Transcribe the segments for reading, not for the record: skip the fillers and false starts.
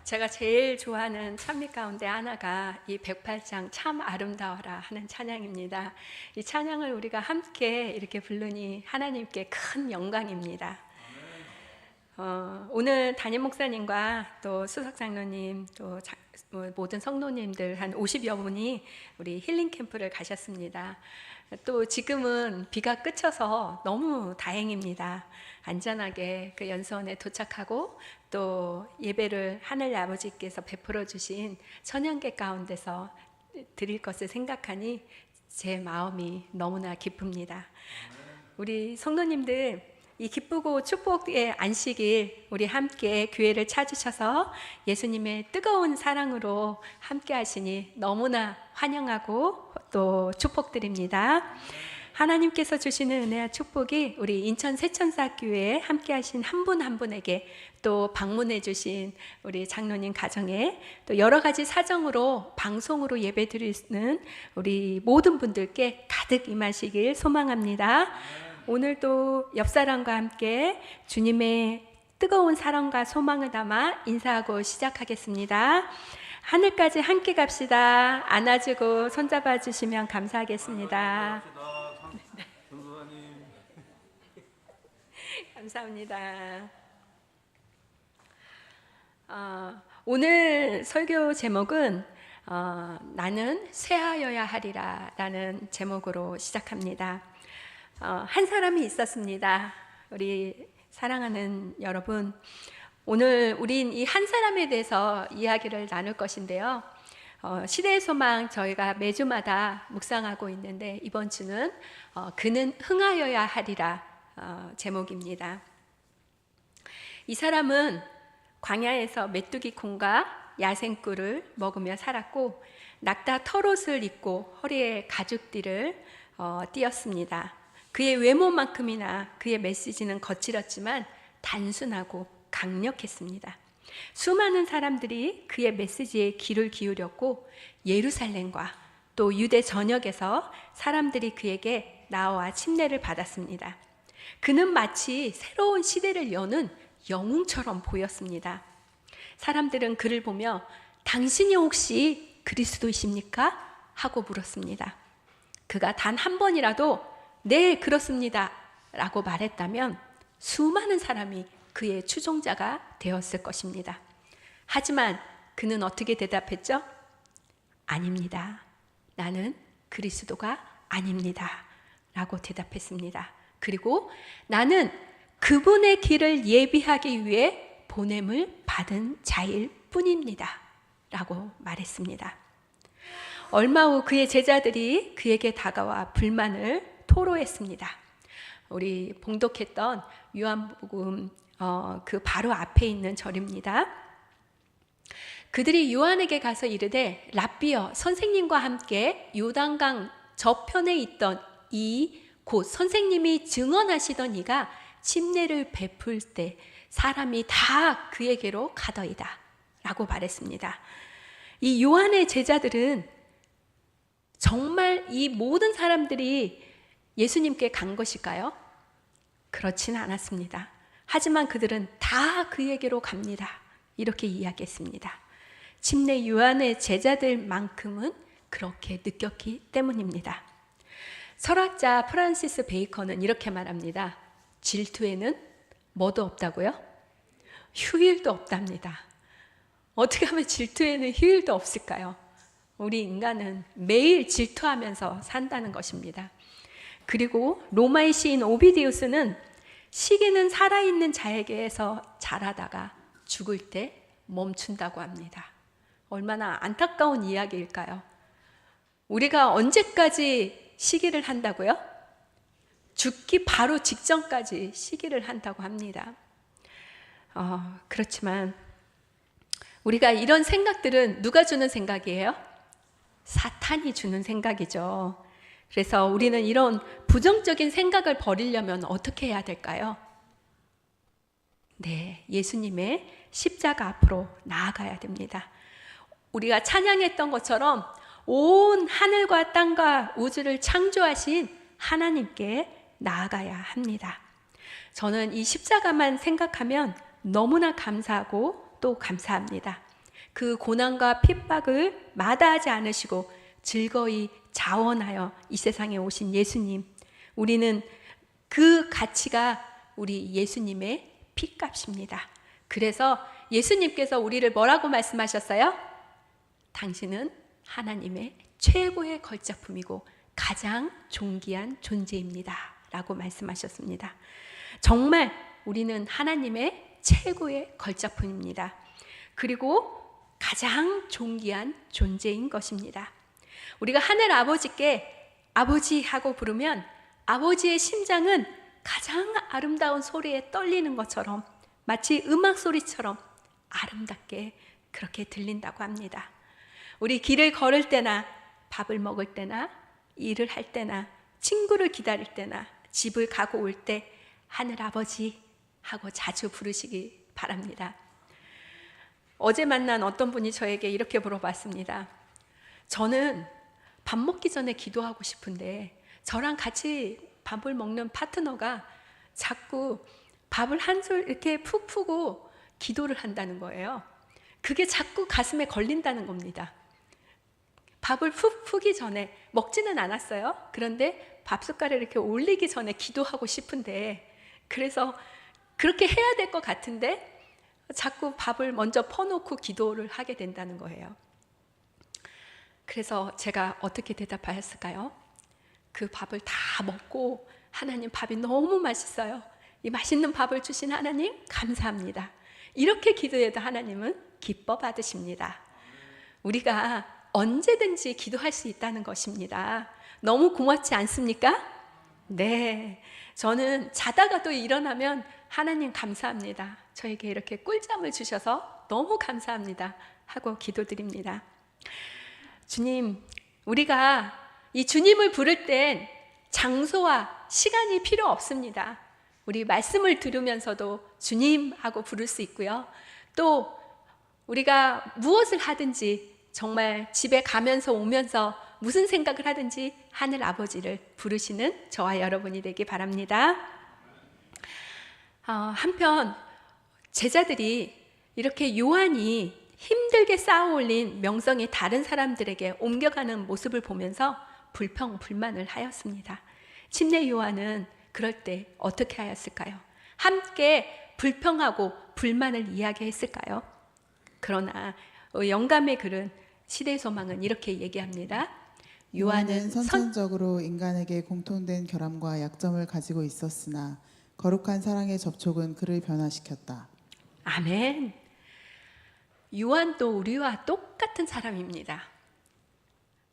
제가 제일 좋아하는 찬미 가운데 하나가 이 108장 참 아름다워라 하는 찬양입니다. 이 찬양을 우리가 함께 이렇게 부르니 하나님께 큰 영광입니다. 오늘 담임 목사님과 또 수석 장로님 또 모든 성도님들 한 50여 분이 우리 힐링 캠프를 가셨습니다. 또 지금은 비가 그쳐서 너무 다행입니다. 안전하게 그 연수원에 도착하고 또 예배를 하늘 아버지께서 베풀어 주신 천연계 가운데서 드릴 것을 생각하니 제 마음이 너무나 기쁩니다. 우리 성도님들 이 기쁘고 축복의 안식일 우리 함께 교회를 찾으셔서 예수님의 뜨거운 사랑으로 함께 하시니 너무나 환영하고 또 축복드립니다. 하나님께서 주시는 은혜와 축복이 우리 인천 세천사교회에 함께 하신 한 분 한 분에게 또 방문해 주신 우리 장로님 가정에 또 여러 가지 사정으로 방송으로 예배 드리는 우리 모든 분들께 가득 임하시길 소망합니다. 오늘도 옆사람과 함께 주님의 뜨거운 사랑과 소망을 담아 인사하고 시작하겠습니다. 하늘까지 함께 갑시다. 안아주고 손잡아 주시면 감사하겠습니다. 감사합니다. 오늘 설교 제목은 나는 쇠하여야 하리라 라는 제목으로 시작합니다. 한 사람이 있었습니다. 우리 사랑하는 여러분, 오늘 우린 이 한 사람에 대해서 이야기를 나눌 것인데요. 시대의 소망 저희가 매주마다 묵상하고 있는데 이번 주는 그는 흥하여야 하리라 제목입니다. 이 사람은 광야에서 메뚜기 콩과 야생꿀을 먹으며 살았고 낙타 털옷을 입고 허리에 가죽띠를 띠었습니다. 그의 외모만큼이나 그의 메시지는 거칠었지만 단순하고 강력했습니다. 수많은 사람들이 그의 메시지에 귀를 기울였고 예루살렘과 또 유대 전역에서 사람들이 그에게 나와 침례를 받았습니다. 그는 마치 새로운 시대를 여는 영웅처럼 보였습니다. 사람들은 그를 보며 당신이 혹시 그리스도이십니까? 하고 물었습니다. 그가 단 한 번이라도 네, 그렇습니다 라고 말했다면 수많은 사람이 그의 추종자가 되었을 것입니다. 하지만 그는 어떻게 대답했죠? 아닙니다. 나는 그리스도가 아닙니다 라고 대답했습니다. 그리고 나는 그분의 길을 예비하기 위해 보냄을 받은 자일 뿐입니다 라고 말했습니다. 얼마 후 그의 제자들이 그에게 다가와 불만을 토로했습니다. 우리 봉독했던 요한복음 그 바로 앞에 있는 절입니다. 그들이 요한에게 가서 이르되 랍비여, 선생님과 함께 요단강 저편에 있던 이 곧 선생님이 증언하시던 이가 침례를 베풀 때 사람이 다 그에게로 가더이다 라고 말했습니다. 이 요한의 제자들은 정말 이 모든 사람들이 예수님께 간 것일까요? 그렇지는 않았습니다. 하지만 그들은 다 그에게로 갑니다. 이렇게 이야기했습니다. 침례 요한의 제자들만큼은 그렇게 느꼈기 때문입니다. 철학자 프란시스 베이컨은 이렇게 말합니다. 질투에는 뭐도 없다고요? 휴일도 없답니다. 어떻게 하면 질투에는 휴일도 없을까요? 우리 인간은 매일 질투하면서 산다는 것입니다. 그리고 로마의 시인 오비디우스는 시기는 살아있는 자에게서 자라다가 죽을 때 멈춘다고 합니다. 얼마나 안타까운 이야기일까요? 우리가 언제까지 시기를 한다고요? 죽기 바로 직전까지 시기를 한다고 합니다. 그렇지만 우리가 이런 생각들은 누가 주는 생각이에요? 사탄이 주는 생각이죠. 그래서 우리는 이런 부정적인 생각을 버리려면 어떻게 해야 될까요? 네, 예수님의 십자가 앞으로 나아가야 됩니다. 우리가 찬양했던 것처럼 온 하늘과 땅과 우주를 창조하신 하나님께 나아가야 합니다. 저는 이 십자가만 생각하면 너무나 감사하고 또 감사합니다. 그 고난과 핍박을 마다하지 않으시고 즐거이 자원하여 이 세상에 오신 예수님, 우리는 그 가치가 우리 예수님의 피값입니다. 그래서 예수님께서 우리를 뭐라고 말씀하셨어요? 당신은 하나님의 최고의 걸작품이고 가장 존귀한 존재입니다 라고 말씀하셨습니다. 정말 우리는 하나님의 최고의 걸작품입니다. 그리고 가장 존귀한 존재인 것입니다. 우리가 하늘 아버지께 아버지하고 부르면 아버지의 심장은 가장 아름다운 소리에 떨리는 것처럼 마치 음악 소리처럼 아름답게 그렇게 들린다고 합니다. 우리 길을 걸을 때나 밥을 먹을 때나 일을 할 때나 친구를 기다릴 때나 집을 가고 올 때 하늘 아버지 하고 자주 부르시기 바랍니다. 어제 만난 어떤 분이 저에게 이렇게 물어봤습니다. 저는 밥 먹기 전에 기도하고 싶은데 저랑 같이 밥을 먹는 파트너가 자꾸 밥을 한 술 이렇게 푹 푸고 기도를 한다는 거예요. 그게 자꾸 가슴에 걸린다는 겁니다. 밥을 푹 푸기 전에 먹지는 않았어요. 그런데 밥 숟가락을 이렇게 올리기 전에 기도하고 싶은데, 그래서 그렇게 해야 될 것 같은데 자꾸 밥을 먼저 퍼놓고 기도를 하게 된다는 거예요. 그래서 제가 어떻게 대답하였을까요? 그 밥을 다 먹고 하나님 밥이 너무 맛있어요. 이 맛있는 밥을 주신 하나님 감사합니다. 이렇게 기도해도 하나님은 기뻐 받으십니다. 우리가 언제든지 기도할 수 있다는 것입니다. 너무 고맙지 않습니까? 네, 저는 자다가도 일어나면 하나님 감사합니다. 저에게 이렇게 꿀잠을 주셔서 너무 감사합니다 하고 기도드립니다. 주님, 우리가 이 주님을 부를 땐 장소와 시간이 필요 없습니다. 우리 말씀을 들으면서도 주님 하고 부를 수 있고요. 또 우리가 무엇을 하든지 정말 집에 가면서 오면서 무슨 생각을 하든지 하늘 아버지를 부르시는 저와 여러분이 되기 바랍니다. 한편 제자들이 이렇게 요한이 힘들게 쌓아 올린 명성이 다른 사람들에게 옮겨가는 모습을 보면서 불평불만을 하였습니다. 침례 요한은 그럴 때 어떻게 하였을까요? 함께 불평하고 불만을 이야기했을까요? 그러나 영감의 글은 시대의 소망은 이렇게 얘기합니다. 요한은 선천적으로 인간에게 공통된 결함과 약점을 가지고 있었으나 거룩한 사랑의 접촉은 그를 변화시켰다. 아멘. 요한도 우리와 똑같은 사람입니다.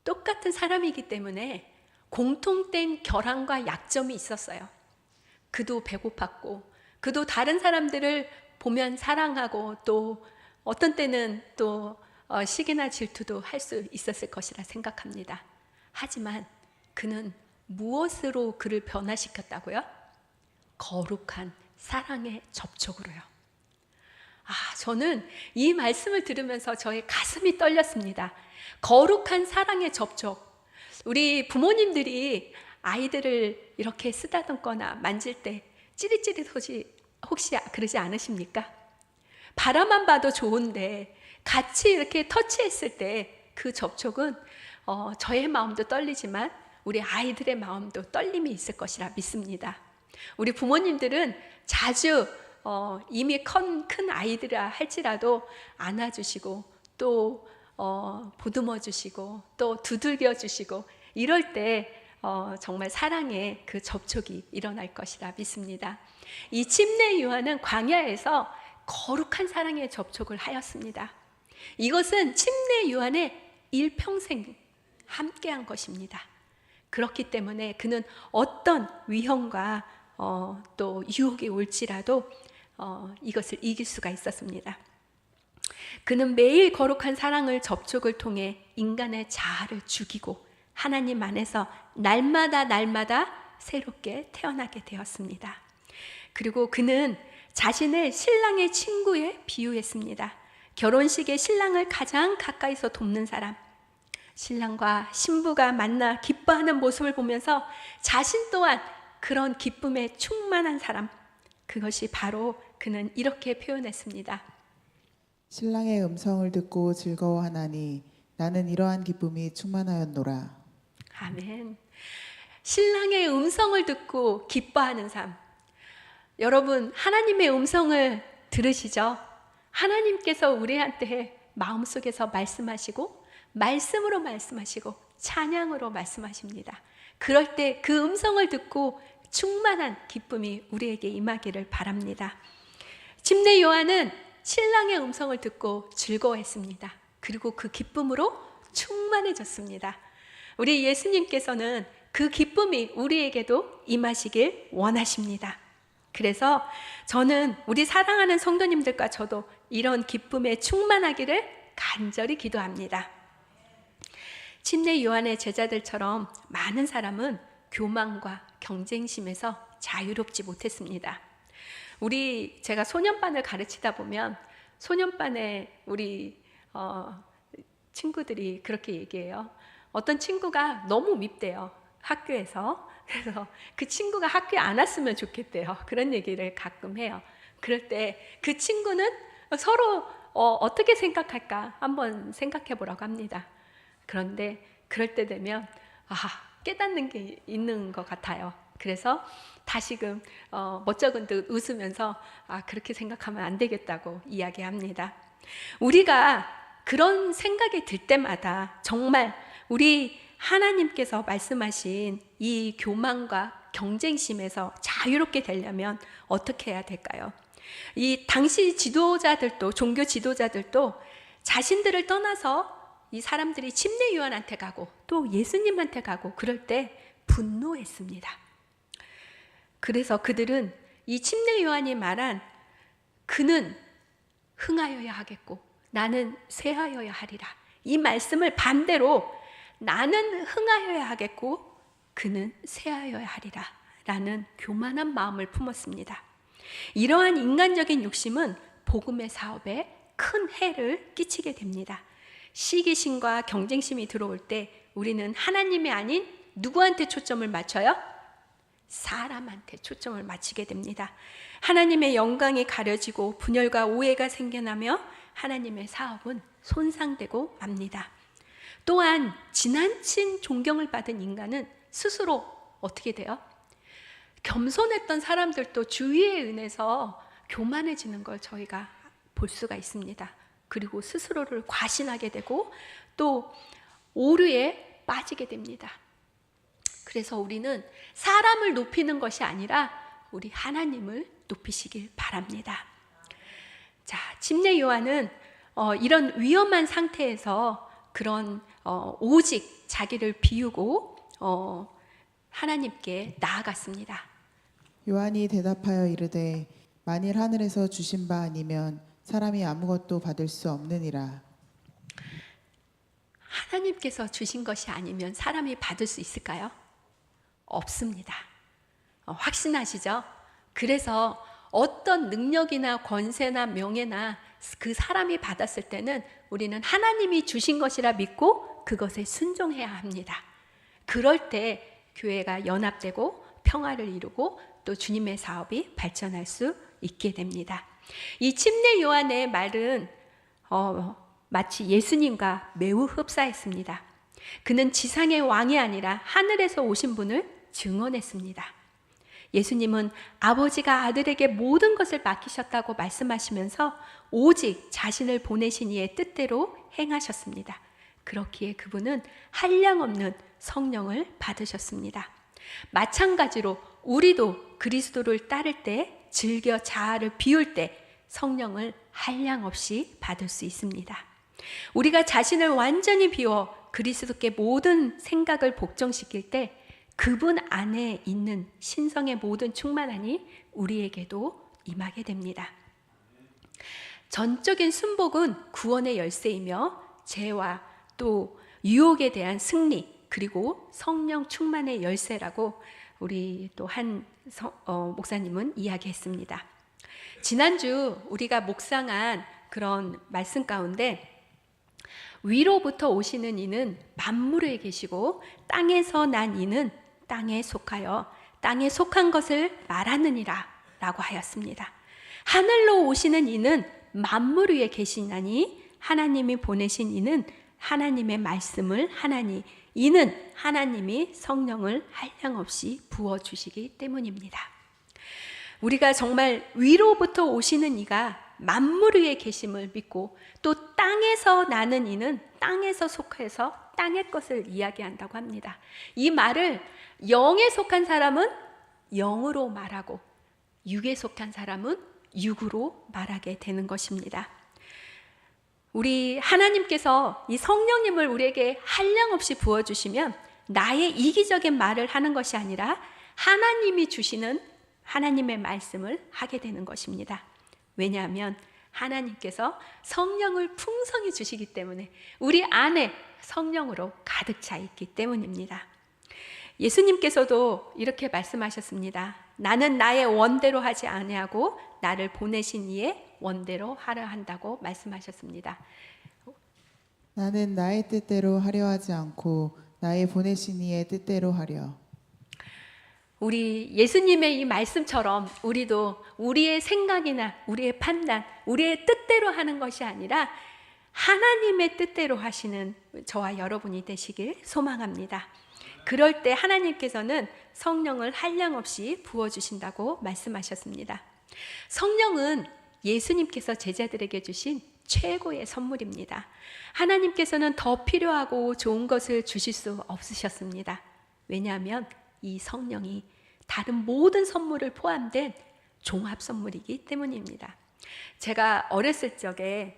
똑같은 사람이기 때문에 공통된 결함과 약점이 있었어요. 그도 배고팠고, 그도 다른 사람들을 보면 사랑하고, 또 어떤 때는 또 시기나 질투도 할 수 있었을 것이라 생각합니다. 하지만 그는 무엇으로 그를 변화시켰다고요? 거룩한 사랑의 접촉으로요. 저는 이 말씀을 들으면서 저의 가슴이 떨렸습니다. 거룩한 사랑의 접촉. 우리 부모님들이 아이들을 이렇게 쓰다듬거나 만질 때 찌릿찌릿 혹시 그러지 않으십니까? 바라만 봐도 좋은데 같이 이렇게 터치했을 때 그 접촉은 저의 마음도 떨리지만 우리 아이들의 마음도 떨림이 있을 것이라 믿습니다. 우리 부모님들은 자주 이미 큰 아이들이라 할지라도 안아주시고 또 보듬어 주시고 또 두들겨 주시고 이럴 때 정말 사랑의 그 접촉이 일어날 것이라 믿습니다. 이 침례 요한은 광야에서 거룩한 사랑의 접촉을 하였습니다. 이것은 침례 요한의 일평생 함께한 것입니다. 그렇기 때문에 그는 어떤 위험과 또 유혹이 올지라도 이것을 이길 수가 있었습니다. 그는 매일 거룩한 사랑을 접촉을 통해 인간의 자아를 죽이고 하나님 안에서 날마다 새롭게 태어나게 되었습니다. 그리고 그는 자신을 신랑의 친구에 비유했습니다. 결혼식에 신랑을 가장 가까이서 돕는 사람, 신랑과 신부가 만나 기뻐하는 모습을 보면서 자신 또한 그런 기쁨에 충만한 사람, 그것이 바로 그는 이렇게 표현했습니다. 신랑의 음성을 듣고 즐거워하나니 나는 이러한 기쁨이 충만하였노라. 아멘. 신랑의 음성을 듣고 기뻐하는 삶. 여러분, 하나님의 음성을 들으시죠? 하나님께서 우리한테 마음속에서 말씀하시고 말씀으로 말씀하시고 찬양으로 말씀하십니다. 그럴 때 그 음성을 듣고 충만한 기쁨이 우리에게 임하기를 바랍니다. 침례 요한은 신랑의 음성을 듣고 즐거워했습니다. 그리고 그 기쁨으로 충만해졌습니다. 우리 예수님께서는 그 기쁨이 우리에게도 임하시길 원하십니다. 그래서 저는 우리 사랑하는 성도님들과 저도 이런 기쁨에 충만하기를 간절히 기도합니다. 침례 요한의 제자들처럼 많은 사람은 교만과 경쟁심에서 자유롭지 못했습니다. 제가 소년반을 가르치다 보면 소년반에 우리 친구들이 그렇게 얘기해요. 어떤 친구가 너무 밉대요, 학교에서. 그래서 그 친구가 학교에 안 왔으면 좋겠대요. 그런 얘기를 가끔 해요. 그럴 때 그 친구는 서로 어떻게 생각할까 한번 생각해 보라고 합니다. 그런데 그럴 때 되면 깨닫는 게 있는 것 같아요. 그래서 다시금 멋쩍은 듯 웃으면서 그렇게 생각하면 안 되겠다고 이야기합니다. 우리가 그런 생각이 들 때마다 정말 우리 하나님께서 말씀하신 이 교만과 경쟁심에서 자유롭게 되려면 어떻게 해야 될까요? 이 당시 지도자들도, 종교 지도자들도 자신들을 떠나서 이 사람들이 침례 요한한테 가고 또 예수님한테 가고 그럴 때 분노했습니다. 그래서 그들은 이 침례 요한이 말한 그는 흥하여야 하겠고 나는 쇠하여야 하리라, 이 말씀을 반대로 나는 흥하여야 하겠고 그는 쇠하여야 하리라 라는 교만한 마음을 품었습니다. 이러한 인간적인 욕심은 복음의 사업에 큰 해를 끼치게 됩니다. 시기심과 경쟁심이 들어올 때 우리는 하나님이 아닌 누구한테 초점을 맞춰요? 사람한테 초점을 맞추게 됩니다. 하나님의 영광이 가려지고 분열과 오해가 생겨나며 하나님의 사업은 손상되고 맙니다. 또한 지나친 존경을 받은 인간은 스스로 어떻게 돼요? 겸손했던 사람들도 주위에 은해서 교만해지는 걸 저희가 볼 수가 있습니다. 그리고 스스로를 과신하게 되고 또 오류에 빠지게 됩니다. 그래서 우리는 사람을 높이는 것이 아니라 우리 하나님을 높이시길 바랍니다. 자, 침례 요한은 이런 위험한 상태에서 그런 오직 자기를 비우고 하나님께 나아갔습니다. 요한이 대답하여 이르되 만일 하늘에서 주신 바 아니면 사람이 아무것도 받을 수 없느니라. 하나님께서 주신 것이 아니면 사람이 받을 수 있을까요? 없습니다. 확신하시죠? 그래서 어떤 능력이나 권세나 명예나 그 사람이 받았을 때는 우리는 하나님이 주신 것이라 믿고 그것에 순종해야 합니다. 그럴 때 교회가 연합되고 평화를 이루고 또 주님의 사업이 발전할 수 있게 됩니다. 이 침례 요한의 말은 마치 예수님과 매우 흡사했습니다. 그는 지상의 왕이 아니라 하늘에서 오신 분을 증언했습니다. 예수님은 아버지가 아들에게 모든 것을 맡기셨다고 말씀하시면서 오직 자신을 보내신 이의 뜻대로 행하셨습니다. 그렇기에 그분은 한량없는 성령을 받으셨습니다. 마찬가지로 우리도 그리스도를 따를 때, 즐겨 자아를 비울 때 성령을 한량없이 받을 수 있습니다. 우리가 자신을 완전히 비워 그리스도께 모든 생각을 복종시킬 때 그분 안에 있는 신성의 모든 충만함이 우리에게도 임하게 됩니다. 전적인 순복은 구원의 열쇠이며 죄와 또 유혹에 대한 승리, 그리고 성령 충만의 열쇠라고 우리 또 한 목사님은 이야기했습니다. 지난주 우리가 묵상한 그런 말씀 가운데 위로부터 오시는 이는 만물에 계시고 땅에서 난 이는 땅에 속하여 땅에 속한 것을 말하느니라 라고 하였습니다. 하늘로 오시는 이는 만물 위에 계시나니 하나님이 보내신 이는 하나님의 말씀을 하나니 이는 하나님이 성령을 한량없이 부어주시기 때문입니다. 우리가 정말 위로부터 오시는 이가 만물 위에 계심을 믿고 또 땅에서 나는 이는 땅에서 속해서 땅의 것을 이야기한다고 합니다. 이 말을 영에 속한 사람은 영으로 말하고 육에 속한 사람은 육으로 말하게 되는 것입니다. 우리 하나님께서 이 성령님을 우리에게 한량없이 부어주시면 나의 이기적인 말을 하는 것이 아니라 하나님이 주시는 하나님의 말씀을 하게 되는 것입니다. 왜냐하면 하나님께서 성령을 풍성히 주시기 때문에 우리 안에 성령으로 가득 차 있기 때문입니다. 예수님께서도 이렇게 말씀하셨습니다. 나는 나의 원대로 하지 아니하고 나를 보내신 이의 원대로 하려 한다고 말씀하셨습니다. 나는 나의 뜻대로 하려 하지 않고 나의 보내신 이의 뜻대로 하려. 우리 예수님의 이 말씀처럼 우리도 우리의 생각이나 우리의 판단, 우리의 뜻대로 하는 것이 아니라 하나님의 뜻대로 하시는 저와 여러분이 되시길 소망합니다. 그럴 때 하나님께서는 성령을 한량없이 부어주신다고 말씀하셨습니다. 성령은 예수님께서 제자들에게 주신 최고의 선물입니다. 하나님께서는 더 필요하고 좋은 것을 주실 수 없으셨습니다. 왜냐하면 이 성령이 다른 모든 선물을 포함된 종합 선물이기 때문입니다. 제가 어렸을 적에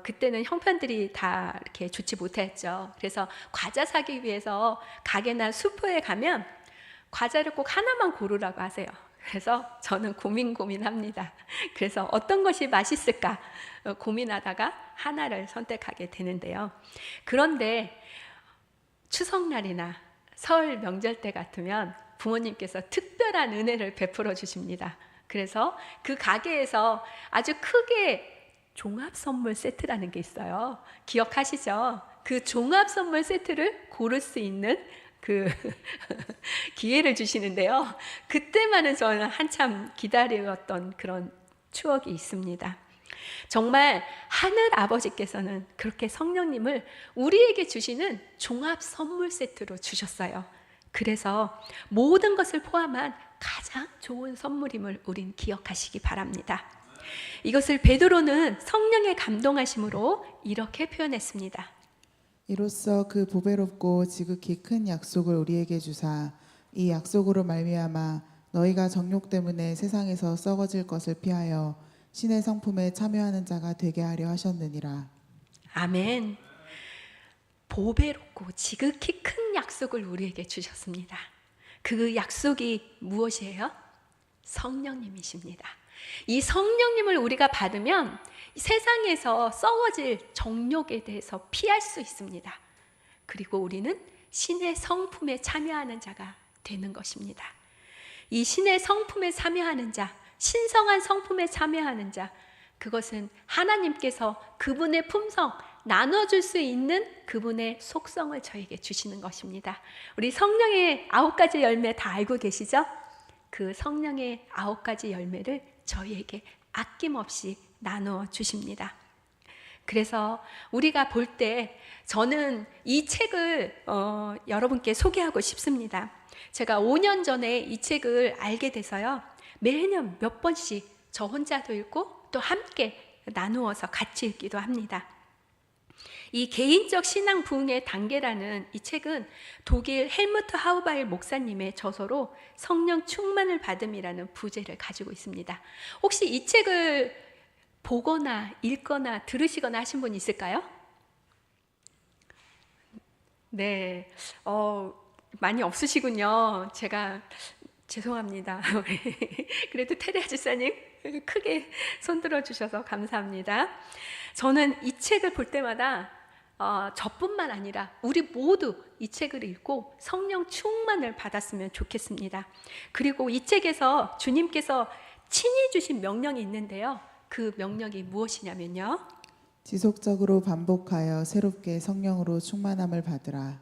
그때는 형편들이 다 이렇게 좋지 못했죠. 그래서 과자 사기 위해서 가게나 슈퍼에 가면 과자를 꼭 하나만 고르라고 하세요. 그래서 저는 고민합니다. 그래서 어떤 것이 맛있을까 고민하다가 하나를 선택하게 되는데요. 그런데 추석날이나 설 명절 때 같으면 부모님께서 특별한 은혜를 베풀어 주십니다. 그래서 그 가게에서 아주 크게 종합 선물 세트라는 게 있어요. 기억하시죠? 그 종합 선물 세트를 고를 수 있는 그 기회를 주시는데요. 그때만은 저는 한참 기다렸던 그런 추억이 있습니다. 정말 하늘 아버지께서는 그렇게 성령님을 우리에게 주시는 종합 선물 세트로 주셨어요. 그래서 모든 것을 포함한 가장 좋은 선물임을 우린 기억하시기 바랍니다. 이것을 베드로는 성령의 감동하심으로 이렇게 표현했습니다. 이로써 그 보배롭고 지극히 큰 약속을 우리에게 주사 이 약속으로 말미암아 너희가 정욕 때문에 세상에서 썩어질 것을 피하여 신의 성품에 참여하는 자가 되게 하려 하셨느니라. 아멘. 보배롭고 지극히 큰 약속을 우리에게 주셨습니다. 그 약속이 무엇이에요? 성령님이십니다. 이 성령님을 우리가 받으면 세상에서 썩어질 정욕에 대해서 피할 수 있습니다. 그리고 우리는 신의 성품에 참여하는 자가 되는 것입니다. 이 신의 성품에 참여하는 자, 신성한 성품에 참여하는 자, 그것은 하나님께서 그분의 품성, 나눠줄 수 있는 그분의 속성을 저에게 주시는 것입니다. 우리 성령의 9가지 열매 다 알고 계시죠? 그 성령의 9가지 열매를 저희에게 아낌없이 나누어 주십니다. 그래서 우리가 볼 때 저는 이 책을 여러분께 소개하고 싶습니다. 제가 5년 전에 이 책을 알게 돼서요. 매년 몇 번씩 저 혼자도 읽고 또 함께 나누어서 같이 읽기도 합니다. 이 개인적 신앙 부흥의 단계라는 이 책은 독일 헬무트 하우바일 목사님의 저서로 성령 충만을 받음이라는 부제를 가지고 있습니다. 혹시 이 책을 보거나 읽거나 들으시거나 하신 분 있을까요? 네, 많이 없으시군요. 제가 죄송합니다. 그래도 테레아 집사님 크게 손들어 주셔서 감사합니다. 저는 이 책을 볼 때마다 저뿐만 아니라 우리 모두 이 책을 읽고 성령 충만을 받았으면 좋겠습니다. 그리고 이 책에서 주님께서 친히 주신 명령이 있는데요. 그 명령이 무엇이냐면요. 지속적으로 반복하여 새롭게 성령으로 충만함을 받으라.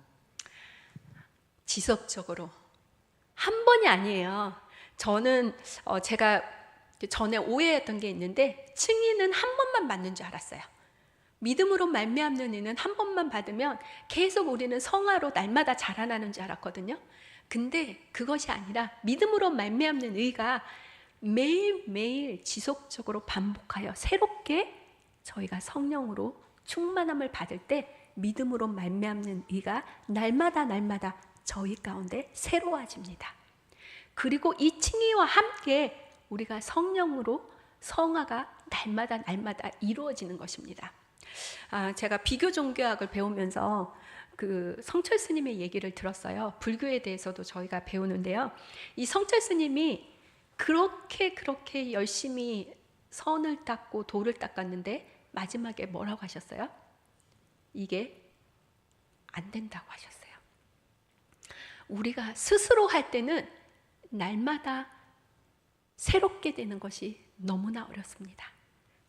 지속적으로. 한 번이 아니에요. 저는 제가 전에 오해했던 게 있는데 증인은 한 번만 받는 줄 알았어요. 믿음으로 말미암는 이는 한 번만 받으면 계속 우리는 성화로 날마다 자라나는 줄 알았거든요. 근데 그것이 아니라 믿음으로 말미암는 의가 매일매일 지속적으로 반복하여 새롭게 저희가 성령으로 충만함을 받을 때 믿음으로 말미암는 의가 날마다 저희 가운데 새로워집니다. 그리고 이 칭의와 함께 우리가 성령으로 성화가 날마다 이루어지는 것입니다. 제가 비교 종교학을 배우면서 그 성철 스님의 얘기를 들었어요. 불교에 대해서도 저희가 배우는데요. 이 성철 스님이 그렇게 열심히 선을 닦고 도를 닦았는데 마지막에 뭐라고 하셨어요? 이게 안 된다고 하셨어요. 우리가 스스로 할 때는 날마다 새롭게 되는 것이 너무나 어렵습니다.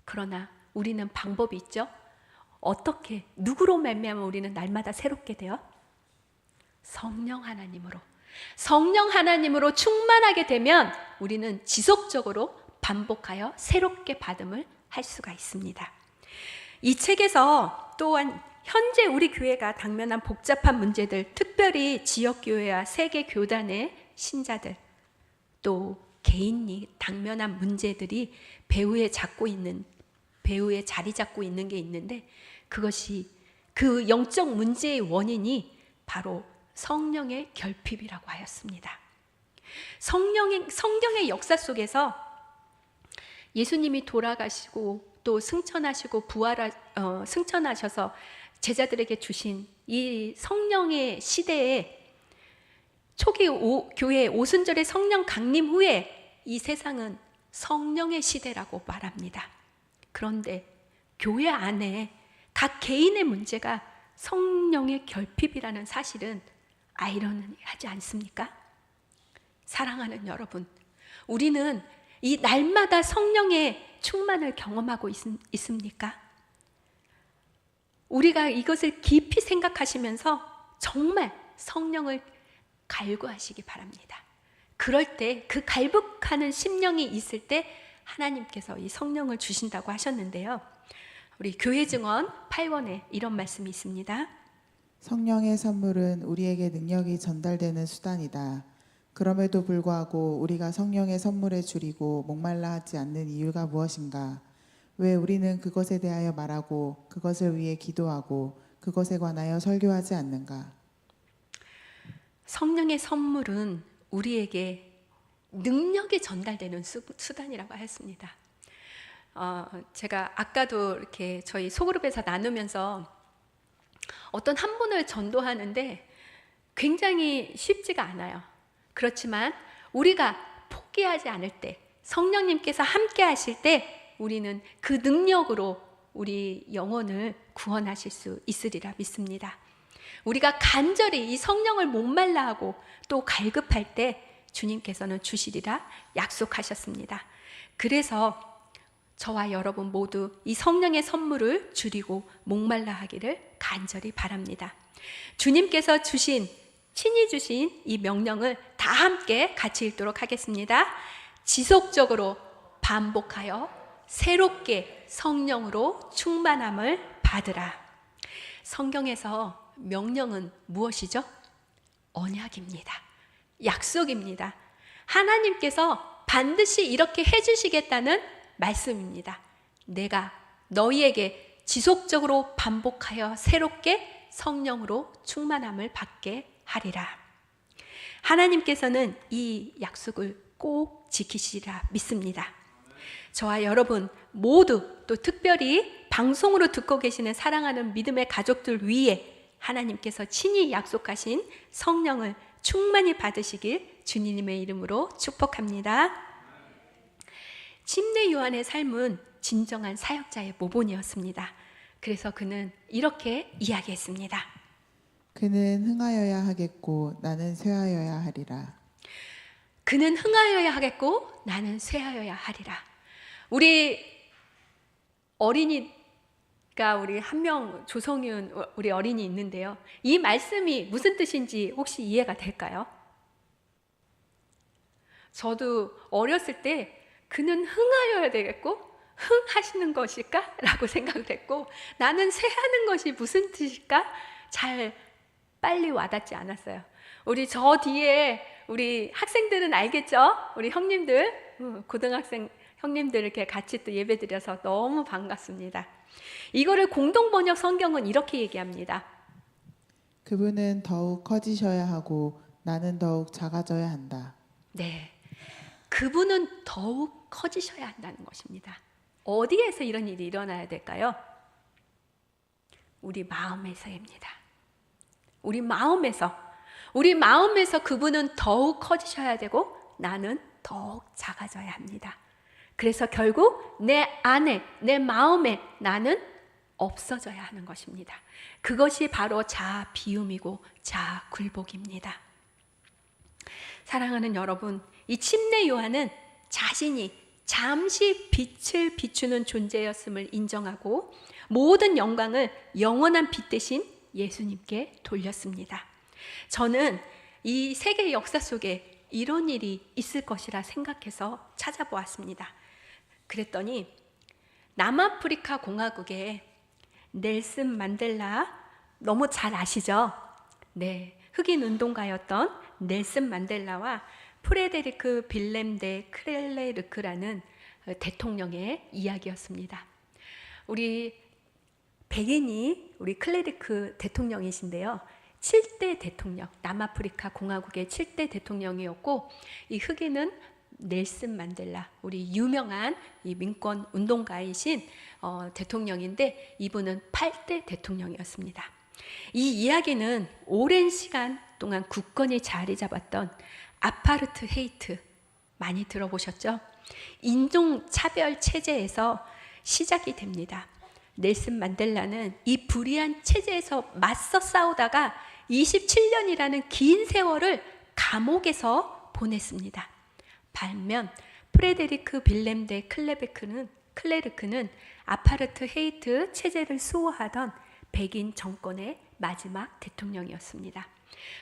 그러나 우리는 방법이 있죠. 어떻게, 누구로 말미암아 우리는 날마다 새롭게 돼요? 성령 하나님으로 충만하게 되면 우리는 지속적으로 반복하여 새롭게 받음을 할 수가 있습니다. 이 책에서 또한 현재 우리 교회가 당면한 복잡한 문제들, 특별히 지역교회와 세계교단의 신자들, 또 개인이 당면한 문제들이 배후에 자리 잡고 있는 게 있는데, 그것이 그 영적 문제의 원인이 바로 성령의 결핍이라고 하였습니다. 성경의 역사 속에서 예수님이 돌아가시고 또 승천하시고 승천하셔서 제자들에게 주신 이 성령의 시대에 초기 교회 오순절의 성령 강림 후에 이 세상은 성령의 시대라고 말합니다. 그런데 교회 안에 각 개인의 문제가 성령의 결핍이라는 사실은 아이러니하지 않습니까? 사랑하는 여러분, 우리는 이 날마다 성령의 충만을 경험하고 있습니까? 우리가 이것을 깊이 생각하시면서 정말 성령을 갈구하시기 바랍니다. 그럴 때 그 갈급하는 심령이 있을 때 하나님께서 이 성령을 주신다고 하셨는데요. 우리 교회 증언 8권에 이런 말씀이 있습니다. 성령의 선물은 우리에게 능력이 전달되는 수단이다. 그럼에도 불구하고 우리가 성령의 선물에 줄이고 목말라 하지 않는 이유가 무엇인가? 왜 우리는 그것에 대하여 말하고 그것을 위해 기도하고 그것에 관하여 설교하지 않는가? 성령의 선물은 우리에게 능력이 전달되는 수단이라고 하였습니다. 제가 아까도 이렇게 저희 소그룹에서 나누면서 어떤 한 분을 전도하는데 굉장히 쉽지가 않아요. 그렇지만 우리가 포기하지 않을 때, 성령님께서 함께 하실 때 우리는 그 능력으로 우리 영혼을 구원하실 수 있으리라 믿습니다. 우리가 간절히 이 성령을 목말라 하고 또 갈급할 때 주님께서는 주시리라 약속하셨습니다. 그래서 저와 여러분 모두 이 성령의 선물을 줄이고 목말라 하기를 간절히 바랍니다. 주님께서 친히 주신 이 명령을 다 함께 같이 읽도록 하겠습니다. 지속적으로 반복하여 새롭게 성령으로 충만함을 받으라. 성경에서 명령은 무엇이죠? 언약입니다. 약속입니다. 하나님께서 반드시 이렇게 해주시겠다는 말씀입니다. 내가 너희에게 지속적으로 반복하여 새롭게 성령으로 충만함을 받게 하리라. 하나님께서는 이 약속을 꼭 지키시리라 믿습니다. 저와 여러분 모두, 또 특별히 방송으로 듣고 계시는 사랑하는 믿음의 가족들 위에 하나님께서 친히 약속하신 성령을 충만히 받으시길 주님의 이름으로 축복합니다. 침례 요한의 삶은 진정한 사역자의 모본이었습니다. 그래서 그는 이렇게 이야기했습니다. 그는 흥하여야 하겠고 나는 쇠하여야 하리라. 그는 흥하여야 하겠고 나는 쇠하여야 하리라. 우리 어린이가 우리 한 명, 조성윤 우리 어린이 있는데요. 이 말씀이 무슨 뜻인지 혹시 이해가 될까요? 저도 어렸을 때 그는 흥하여야 되겠고 흥하시는 것일까? 라고 생각을 했고, 나는 쇠하는 것이 무슨 뜻일까? 잘 빨리 와닿지 않았어요. 우리 저 뒤에 우리 학생들은 알겠죠? 우리 형님들, 고등학생 형님들 이렇게 같이 또 예배 드려서 너무 반갑습니다. 이거를 공동번역 성경은 이렇게 얘기합니다. 그분은 더욱 커지셔야 하고 나는 더욱 작아져야 한다. 네, 그분은 더욱 커지셔야 한다는 것입니다. 어디에서 이런 일이 일어나야 될까요? 우리 마음에서입니다. 우리 마음에서 그분은 더욱 커지셔야 되고 나는 더욱 작아져야 합니다. 그래서 결국 내 안에, 내 마음에 나는 없어져야 하는 것입니다. 그것이 바로 자아 비움이고 자아 굴복입니다. 사랑하는 여러분, 이 침례 요한은 자신이 잠시 빛을 비추는 존재였음을 인정하고 모든 영광을 영원한 빛 대신 예수님께 돌렸습니다. 저는 이 세계 역사 속에 이런 일이 있을 것이라 생각해서 찾아보았습니다. 그랬더니 남아프리카 공화국에 넬슨 만델라, 너무 잘 아시죠? 네, 흑인 운동가였던 넬슨 만델라와 프레데리크 빌렘 데 클레르크라는 대통령의 이야기였습니다. 우리 백인이 우리 클레르크 대통령이신데요. 7대 대통령, 남아프리카 공화국의 7대 대통령이었고, 이 흑인은 넬슨 만델라, 우리 유명한 이 민권 운동가이신 대통령인데, 이분은 8대 대통령이었습니다. 이 이야기는 오랜 시간 동안 굳건히 자리 잡았던 아파르트 헤이트, 많이 들어보셨죠? 인종차별 체제에서 시작이 됩니다. 넬슨 만델라는 이 불의한 체제에서 맞서 싸우다가 27년이라는 긴 세월을 감옥에서 보냈습니다. 반면 프레데리크 빌렘 데 클레르크는 아파르트 헤이트 체제를 수호하던 백인 정권의 마지막 대통령이었습니다.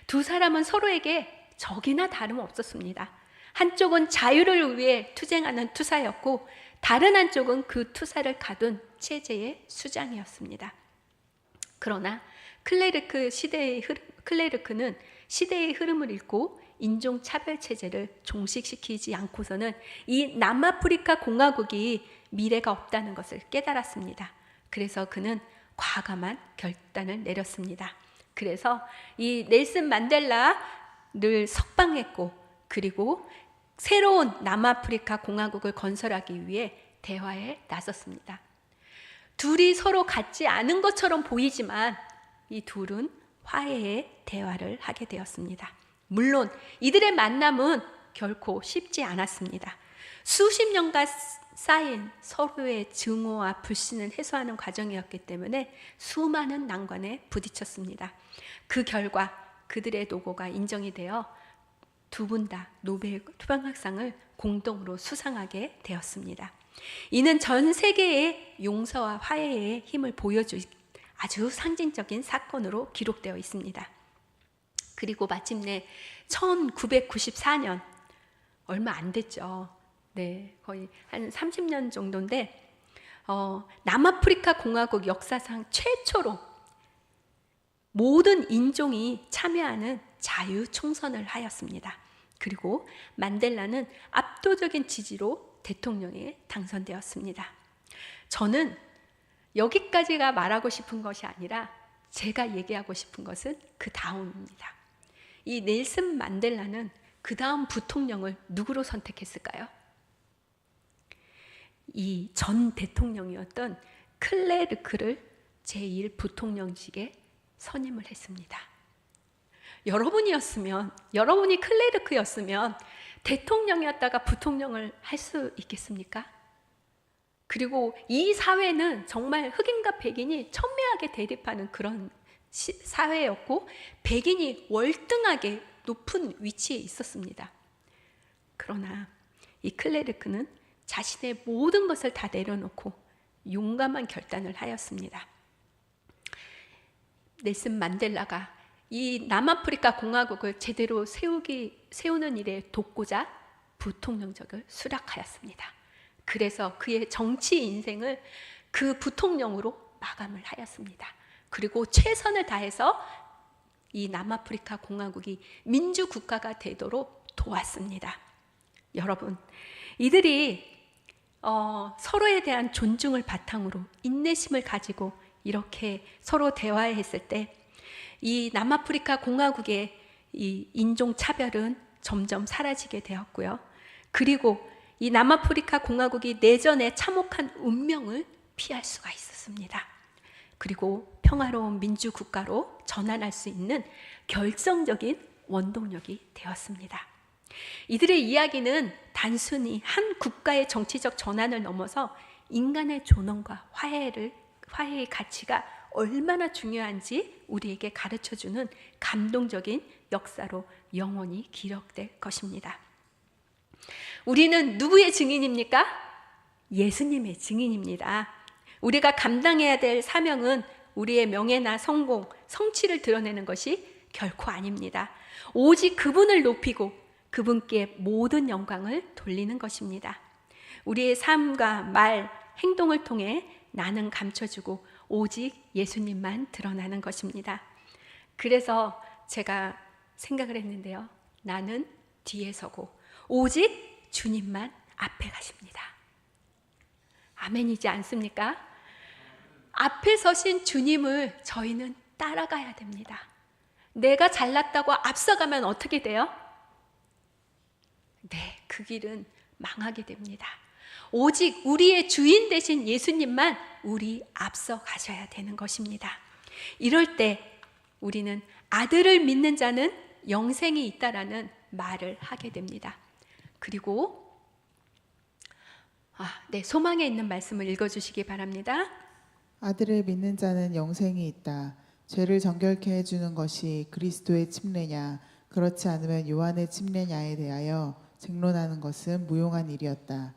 두 사람은 서로에게 적이나 다름없었습니다. 한쪽은 자유를 위해 투쟁하는 투사였고 다른 한쪽은 그 투사를 가둔 체제의 수장이었습니다. 그러나 클레르크는 시대의 흐름을 읽고 인종차별 체제를 종식시키지 않고서는 이 남아프리카 공화국이 미래가 없다는 것을 깨달았습니다. 그래서 그는 과감한 결단을 내렸습니다. 그래서 이 넬슨 만델라를 석방했고, 그리고 새로운 남아프리카 공화국을 건설하기 위해 대화에 나섰습니다. 둘이 서로 같지 않은 것처럼 보이지만 이 둘은 화해의 대화를 하게 되었습니다. 물론 이들의 만남은 결코 쉽지 않았습니다. 수십 년간 쌓인 서로의 증오와 불신을 해소하는 과정이었기 때문에 수많은 난관에 부딪혔습니다. 그 결과 그들의 노고가 인정이 되어 두 분 다 노벨 평화상을 공동으로 수상하게 되었습니다. 이는 전 세계의 용서와 화해의 힘을 보여줄 아주 상징적인 사건으로 기록되어 있습니다. 그리고 마침내 1994년, 얼마 안 됐죠. 네, 거의 한 30년 정도인데 남아프리카 공화국 역사상 최초로 모든 인종이 참여하는 자유 총선을 하였습니다. 그리고 만델라는 압도적인 지지로 대통령에 당선되었습니다. 저는 여기까지가 말하고 싶은 것이 아니라 제가 얘기하고 싶은 것은 그 다음입니다. 이 넬슨 만델라는 그 다음 부통령을 누구로 선택했을까요? 이 전 대통령이었던 클레르크를 제1 부통령직에 선임을 했습니다. 여러분이 클레르크였으면 대통령이었다가 부통령을 할 수 있겠습니까? 그리고 이 사회는 정말 흑인과 백인이 첨예하게 대립하는 그런 사회였고, 백인이 월등하게 높은 위치에 있었습니다. 그러나 이 클레르크는 자신의 모든 것을 다 내려놓고 용감한 결단을 하였습니다. 넬슨 만델라가 이 남아프리카 공화국을 제대로 세우는 일에 돕고자 부통령직을 수락하였습니다. 그래서 그의 정치 인생을 그 부통령으로 마감을 하였습니다. 그리고 최선을 다해서 이 남아프리카 공화국이 민주국가가 되도록 도왔습니다. 여러분, 이들이 서로에 대한 존중을 바탕으로 인내심을 가지고 이렇게 서로 대화했을 때 이 남아프리카 공화국의 이 인종 차별은 점점 사라지게 되었고요. 그리고 이 남아프리카 공화국이 내전에 참혹한 운명을 피할 수가 있었습니다. 그리고 평화로운 민주국가로 전환할 수 있는 결정적인 원동력이 되었습니다. 이들의 이야기는 단순히 한 국가의 정치적 전환을 넘어서 인간의 존엄과 화해의 가치가 얼마나 중요한지 우리에게 가르쳐주는 감동적인 역사로 영원히 기록될 것입니다. 우리는 누구의 증인입니까? 예수님의 증인입니다. 우리가 감당해야 될 사명은 우리의 명예나 성공, 성취를 드러내는 것이 결코 아닙니다. 오직 그분을 높이고 그분께 모든 영광을 돌리는 것입니다. 우리의 삶과 말, 행동을 통해 나는 감춰주고 오직 예수님만 드러나는 것입니다. 그래서 제가 생각을 했는데요. 나는 뒤에 서고 오직 주님만 앞에 가십니다. 아멘이지 않습니까? 앞에 서신 주님을 저희는 따라가야 됩니다. 내가 잘났다고 앞서가면 어떻게 돼요? 네, 그 길은 망하게 됩니다. 오직 우리의 주인 되신 예수님만 우리 앞서 가셔야 되는 것입니다. 이럴 때 우리는 아들을 믿는 자는 영생이 있다라는 말을 하게 됩니다. 그리고 소망에 있는 말씀을 읽어주시기 바랍니다. 아들을 믿는 자는 영생이 있다. 죄를 정결케 해주는 것이 그리스도의 침례냐 그렇지 않으면 요한의 침례냐에 대하여 쟁론하는 것은 무용한 일이었다.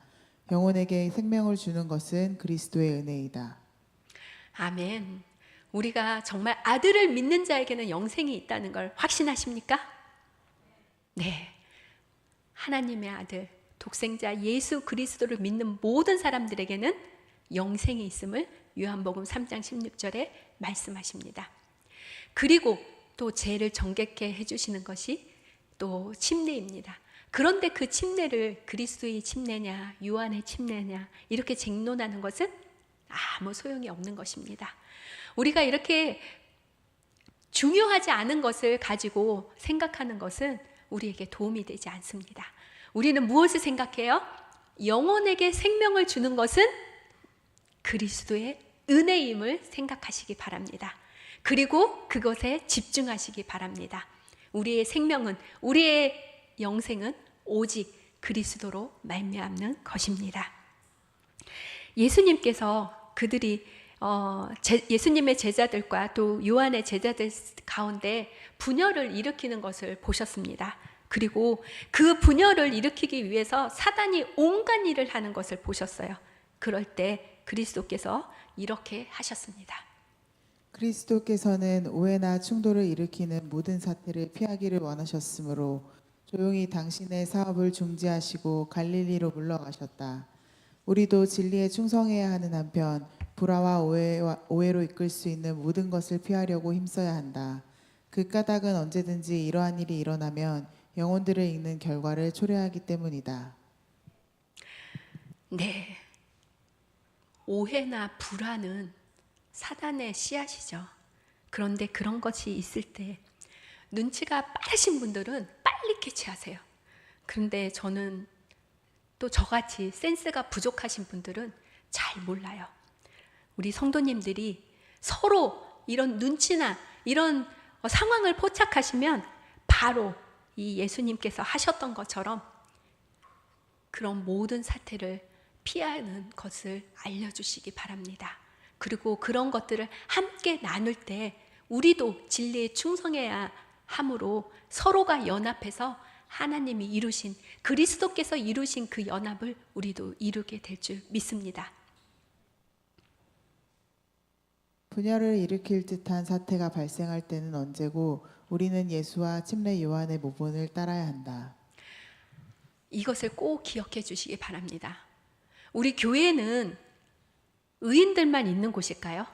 영혼에게 생명을 주는 것은 그리스도의 은혜이다. 아멘. 우리가 정말 아들을 믿는 자에게는 영생이 있다는 걸 확신하십니까? 네. 하나님의 아들, 독생자 예수 그리스도를 믿는 모든 사람들에게는 영생이 있음을 요한복음 3장 16절에 말씀하십니다. 그리고 또 죄를 정결케 해주시는 것이 또 침례입니다. 그런데 그 침례를 그리스도의 침례냐 요한의 침례냐 이렇게 쟁론하는 것은 아무 소용이 없는 것입니다. 우리가 이렇게 중요하지 않은 것을 가지고 생각하는 것은 우리에게 도움이 되지 않습니다. 우리는 무엇을 생각해요? 영혼에게 생명을 주는 것은 그리스도의 은혜임을 생각하시기 바랍니다. 그리고 그것에 집중하시기 바랍니다. 우리의 생명은, 우리의 영생은 오직 그리스도로 말미암는 것입니다. 예수님께서 그들이 예수님의 제자들과 또 요한의 제자들 가운데 분열을 일으키는 것을 보셨습니다. 그리고 그 분열을 일으키기 위해서 사단이 온갖 일을 하는 것을 보셨어요. 그럴 때 그리스도께서 이렇게 하셨습니다. 그리스도께서는 오해나 충돌을 일으키는 모든 사태를 피하기를 원하셨으므로 조용히 당신의 사업을 중지하시고 갈릴리로 물러가셨다. 우리도 진리에 충성해야 하는 한편 불화와 오해로 이끌 수 있는 모든 것을 피하려고 힘써야 한다. 그 까닭은 언제든지 이러한 일이 일어나면 영혼들을 읽는 결과를 초래하기 때문이다. 네, 오해나 불화는 사단의 씨앗이죠. 그런데 그런 것이 있을 때 눈치가 빠르신 분들은 빨리 캐치하세요. 그런데 저는 또 저같이 센스가 부족하신 분들은 잘 몰라요. 우리 성도님들이 서로 이런 눈치나 이런 상황을 포착하시면 바로 이 예수님께서 하셨던 것처럼 그런 모든 사태를 피하는 것을 알려주시기 바랍니다. 그리고 그런 것들을 함께 나눌 때 우리도 진리에 충성해야 함으로 서로가 연합해서 하나님이 이루신 그리스도께서 이루신 그 연합을 우리도 이루게 될 줄 믿습니다. 분열을 일으킬 듯한 사태가 발생할 때는 언제고 우리는 예수와 침례 요한의 모본을 따라야 한다. 이것을 꼭 기억해 주시기 바랍니다. 우리 교회는 의인들만 있는 곳일까요?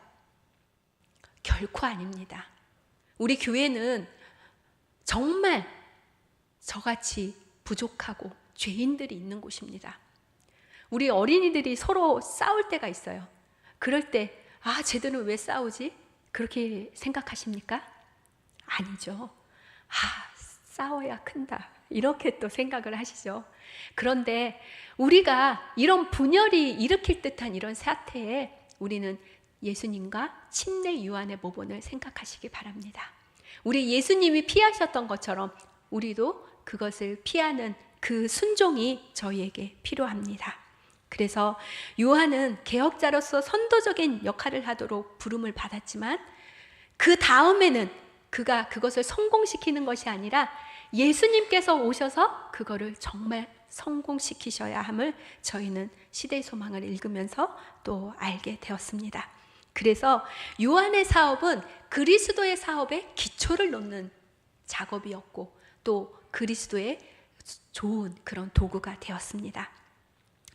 결코 아닙니다. 우리 교회는 정말 저같이 부족하고 죄인들이 있는 곳입니다. 우리 어린이들이 서로 싸울 때가 있어요. 그럴 때 쟤들은 왜 싸우지? 그렇게 생각하십니까? 아니죠. 싸워야 큰다. 이렇게 또 생각을 하시죠. 그런데 우리가 이런 분열이 일으킬 듯한 이런 사태에 우리는 예수님과 침례 요한의 모본을 생각하시기 바랍니다. 우리 예수님이 피하셨던 것처럼 우리도 그것을 피하는 그 순종이 저희에게 필요합니다. 그래서 요한은 개혁자로서 선도적인 역할을 하도록 부름을 받았지만 그 다음에는 그가 그것을 성공시키는 것이 아니라 예수님께서 오셔서 그거를 정말 성공시키셔야 함을 저희는 시대의 소망을 읽으면서 또 알게 되었습니다. 그래서 요한의 사업은 그리스도의 사업에 기초를 놓는 작업이었고 또 그리스도의 좋은 그런 도구가 되었습니다.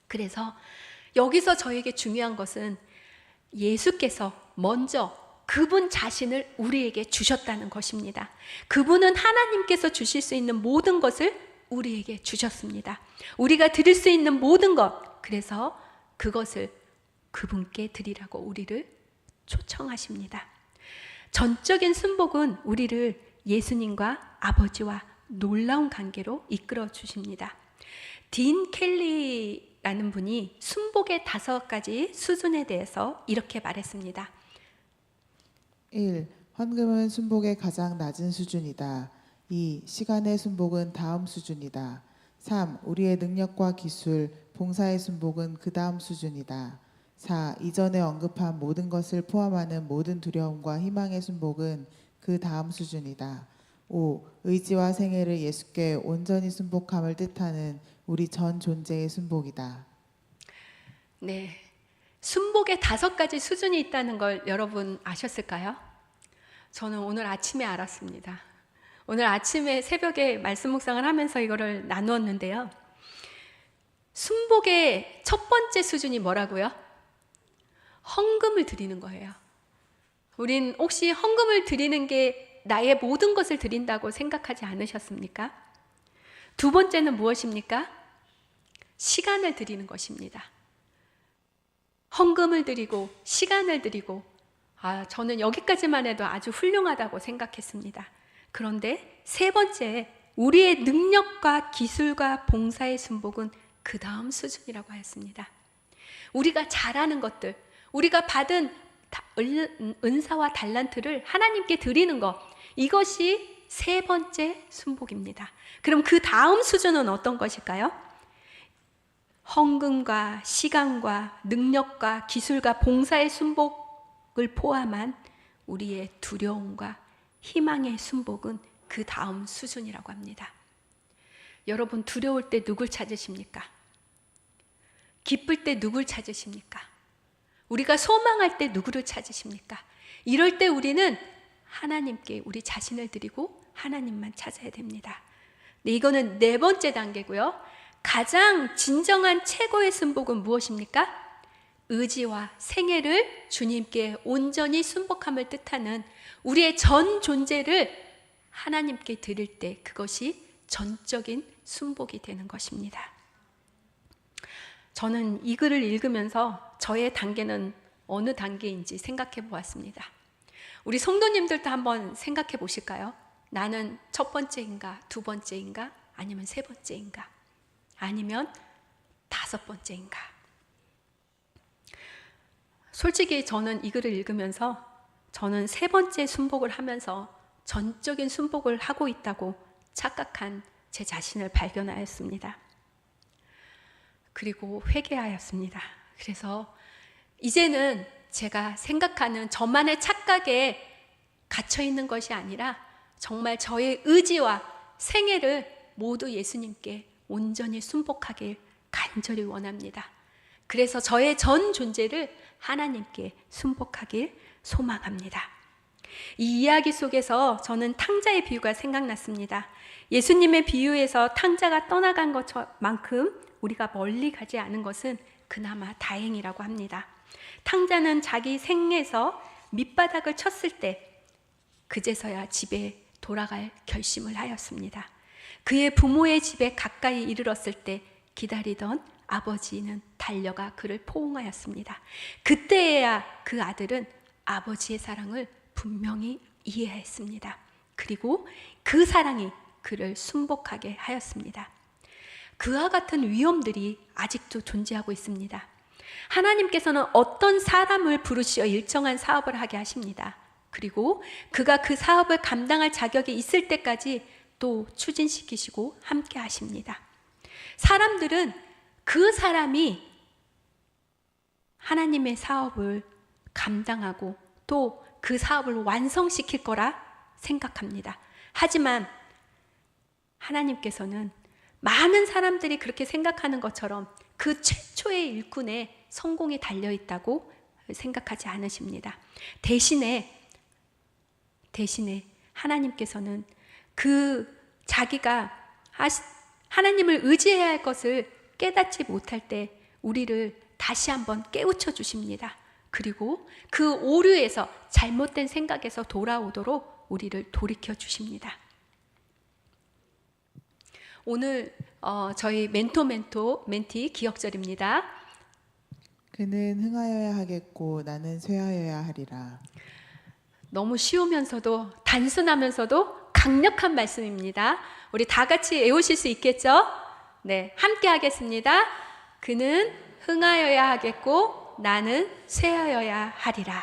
그래서 여기서 저에게 중요한 것은 예수께서 먼저 그분 자신을 우리에게 주셨다는 것입니다. 그분은 하나님께서 주실 수 있는 모든 것을 우리에게 주셨습니다. 우리가 드릴 수 있는 모든 것, 그래서 그것을 그분께 드리라고 우리를 초청하십니다. 전적인 순복은 우리를 예수님과 아버지와 놀라운 관계로 이끌어 주십니다. 딘 켈리라는 분이 순복의 5가지 수준에 대해서 이렇게 말했습니다. 1. 헌금은 순복의 가장 낮은 수준이다. 2. 시간의 순복은 다음 수준이다. 3. 우리의 능력과 기술, 봉사의 순복은 그 다음 수준이다. 4. 이전에 언급한 모든 것을 포함하는 모든 두려움과 희망의 순복은 그 다음 수준이다. 5. 의지와 생애를 예수께 온전히 순복함을 뜻하는 우리 전 존재의 순복이다. 네, 순복의 5가지 수준이 있다는 걸 여러분 아셨을까요? 저는 오늘 아침에 알았습니다. 오늘 아침에 새벽에 말씀 묵상을 하면서 이거를 나누었는데요. 순복의 첫 번째 수준이 뭐라고요? 헌금을 드리는 거예요. 우린 혹시 헌금을 드리는 게 나의 모든 것을 드린다고 생각하지 않으셨습니까? 2번째는 무엇입니까? 시간을 드리는 것입니다. 헌금을 드리고 시간을 드리고 저는 여기까지만 해도 아주 훌륭하다고 생각했습니다. 그런데 3번째, 우리의 능력과 기술과 봉사의 순복은 그 다음 수준이라고 하였습니다. 우리가 잘하는 것들, 우리가 받은 은사와 달란트를 하나님께 드리는 것, 이것이 3번째 순복입니다. 그럼 그 다음 수준은 어떤 것일까요? 헌금과 시간과 능력과 기술과 봉사의 순복을 포함한 우리의 두려움과 희망의 순복은 그 다음 수준이라고 합니다. 여러분, 두려울 때 누굴 찾으십니까? 기쁠 때 누굴 찾으십니까? 우리가 소망할 때 누구를 찾으십니까? 이럴 때 우리는 하나님께 우리 자신을 드리고 하나님만 찾아야 됩니다. 네, 이거는 4번째 단계고요. 가장 진정한 최고의 순복은 무엇입니까? 의지와 생애를 주님께 온전히 순복함을 뜻하는 우리의 전 존재를 하나님께 드릴 때 그것이 전적인 순복이 되는 것입니다. 저는 이 글을 읽으면서 저의 단계는 어느 단계인지 생각해 보았습니다. 우리 성도님들도 한번 생각해 보실까요? 나는 첫 번째인가, 2번째인가, 아니면 3번째인가, 아니면 5번째인가? 솔직히 저는 이 글을 읽으면서 저는 3번째 순복을 하면서 전적인 순복을 하고 있다고 착각한 제 자신을 발견하였습니다. 그리고 회개하였습니다. 그래서 이제는 제가 생각하는 저만의 착각에 갇혀 있는 것이 아니라 정말 저의 의지와 생애를 모두 예수님께 온전히 순복하길 간절히 원합니다. 그래서 저의 전 존재를 하나님께 순복하길 소망합니다. 이 이야기 속에서 저는 탕자의 비유가 생각났습니다. 예수님의 비유에서 탕자가 떠나간 것만큼 우리가 멀리 가지 않은 것은 그나마 다행이라고 합니다. 탕자는 자기 생에서 밑바닥을 쳤을 때 그제서야 집에 돌아갈 결심을 하였습니다. 그의 부모의 집에 가까이 이르렀을 때 기다리던 아버지는 달려가 그를 포옹하였습니다. 그때야 그 아들은 아버지의 사랑을 분명히 이해했습니다. 그리고 그 사랑이 그를 순복하게 하였습니다. 그와 같은 위험들이 아직도 존재하고 있습니다. 하나님께서는 어떤 사람을 부르시어 일정한 사업을 하게 하십니다. 그리고 그가 그 사업을 감당할 자격이 있을 때까지 또 추진시키시고 함께 하십니다. 사람들은 그 사람이 하나님의 사업을 감당하고 또 그 사업을 완성시킬 거라 생각합니다. 하지만 하나님께서는 많은 사람들이 그렇게 생각하는 것처럼 그 최초의 일꾼의 성공이 달려있다고 생각하지 않으십니다. 대신에 하나님께서는 그 자기가 하나님을 의지해야 할 것을 깨닫지 못할 때 우리를 다시 한번 깨우쳐 주십니다. 그리고 그 오류에서 잘못된 생각에서 돌아오도록 우리를 돌이켜 주십니다. 오늘 저희 멘티 기억절입니다. 그는 흥하여야 하겠고 나는 쇠하여야 하리라. 너무 쉬우면서도 단순하면서도 강력한 말씀입니다. 우리 다 같이 외우실 수 있겠죠? 네, 함께 하겠습니다. 그는 흥하여야 하겠고 나는 쇠하여야 하리라.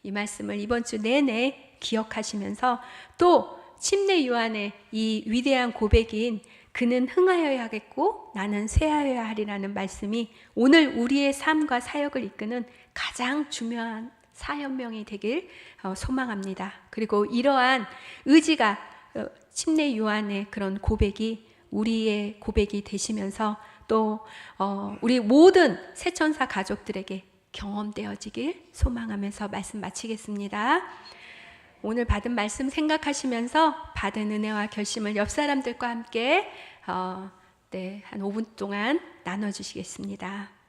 이 말씀을 이번 주 내내 기억하시면서 또 침례 요한의 이 위대한 고백인 그는 흥하여야 하겠고 나는 쇠하여야 하리라는 말씀이 오늘 우리의 삶과 사역을 이끄는 가장 중요한 사연명이 되길 소망합니다. 그리고 이러한 의지가 침례 요한의 그런 고백이 우리의 고백이 되시면서 또 우리 모든 새천사 가족들에게 경험되어지길 소망하면서 말씀 마치겠습니다. 오늘 받은 말씀 생각하시면서 받은 은혜와 결심을 옆 사람들과 함께 한 5분 동안 나눠주시겠습니다.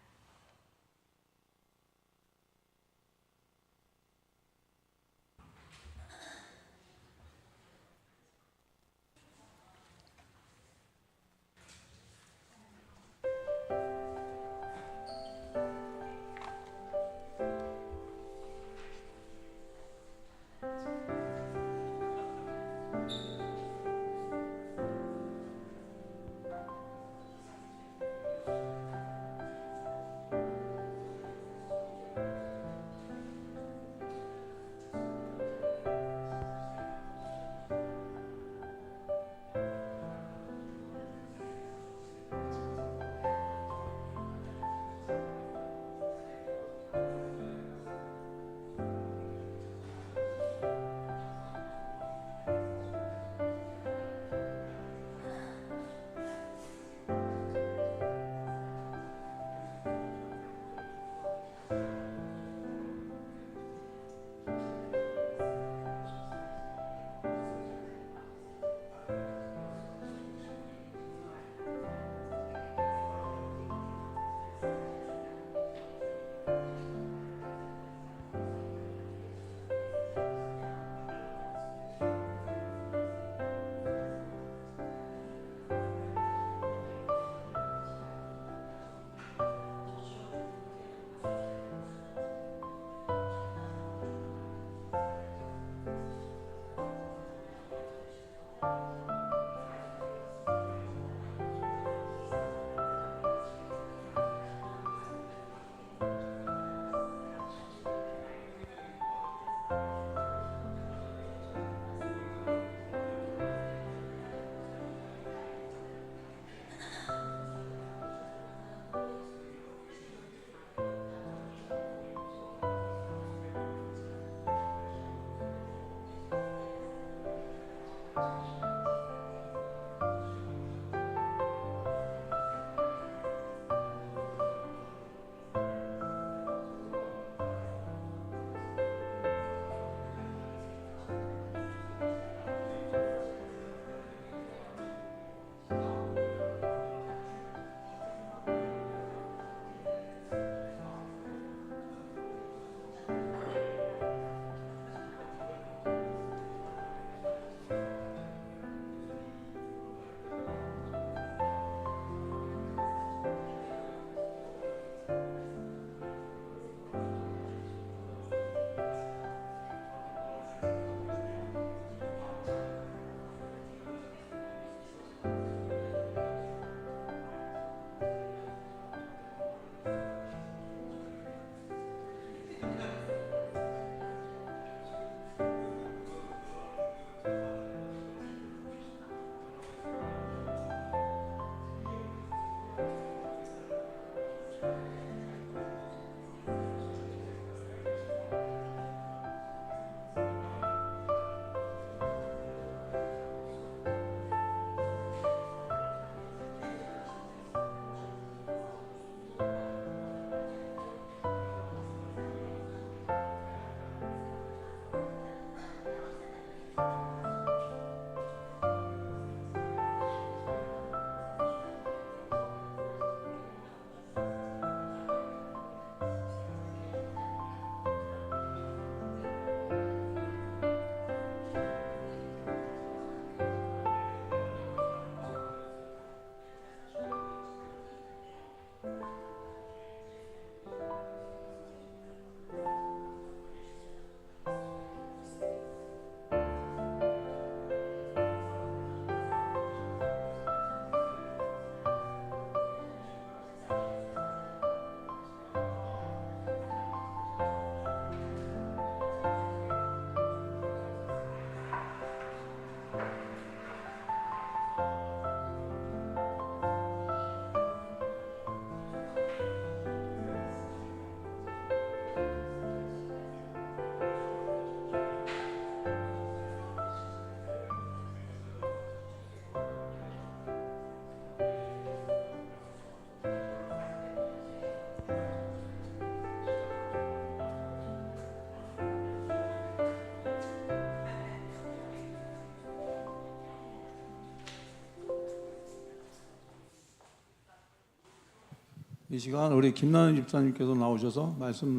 이 시간 우리 김나는 집사님께서 나오셔서 말씀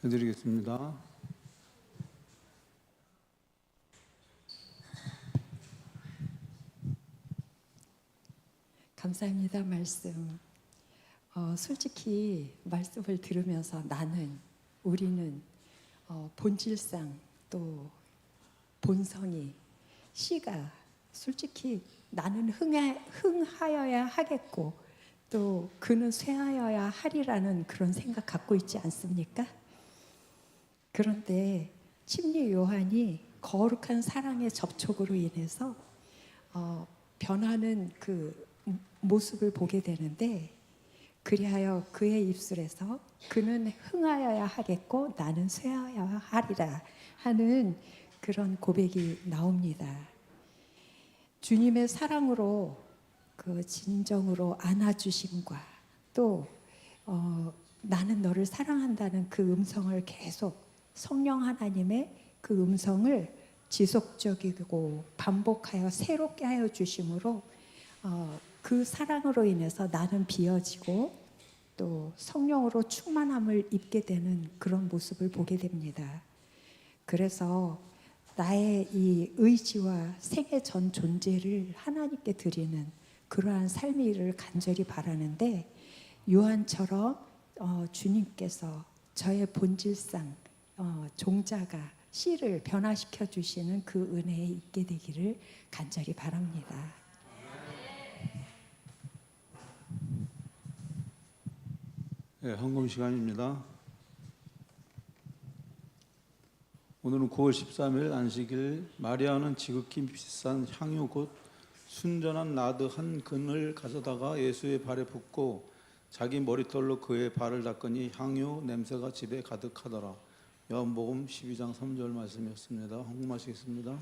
나눠드리겠습니다. 감사합니다. 말씀. 솔직히 말씀을 들으면서 우리는 본질상 또 본성이 씨가 솔직히 나는 흥하여야 하겠고 또 그는 쇠하여야 하리라는 그런 생각 갖고 있지 않습니까? 그런데 침례 요한이 거룩한 사랑의 접촉으로 인해서 변하는 그 모습을 보게 되는데, 그리하여 그의 입술에서 그는 흥하여야 하겠고 나는 쇠하여야 하리라 하는 그런 고백이 나옵니다. 주님의 사랑으로 그 진정으로 안아주심과 또 나는 너를 사랑한다는 그 음성을 계속 성령 하나님의 그 음성을 지속적이고 반복하여 새롭게 하여 주심으로 그 사랑으로 인해서 나는 비어지고 또 성령으로 충만함을 입게 되는 그런 모습을 보게 됩니다. 그래서 나의 이 의지와 생애 전 존재를 하나님께 드리는 그러한 삶이를 간절히 바라는데, 요한처럼 주님께서 저의 본질상 종자가 씨를 변화시켜 주시는 그 은혜에 있게 되기를 간절히 바랍니다. 네, 헌금 시간입니다. 오늘은 9월 13일 안식일. 마리아는 지극히 비싼 향유 곧 순전한 나드 한 근을 가져다가 예수의 발에 붓고 자기 머리털로 그의 발을 닦으니 향유 냄새가 집에 가득하더라. 요한복음 12장 3절 말씀이었습니다. 헌금하시겠습니다.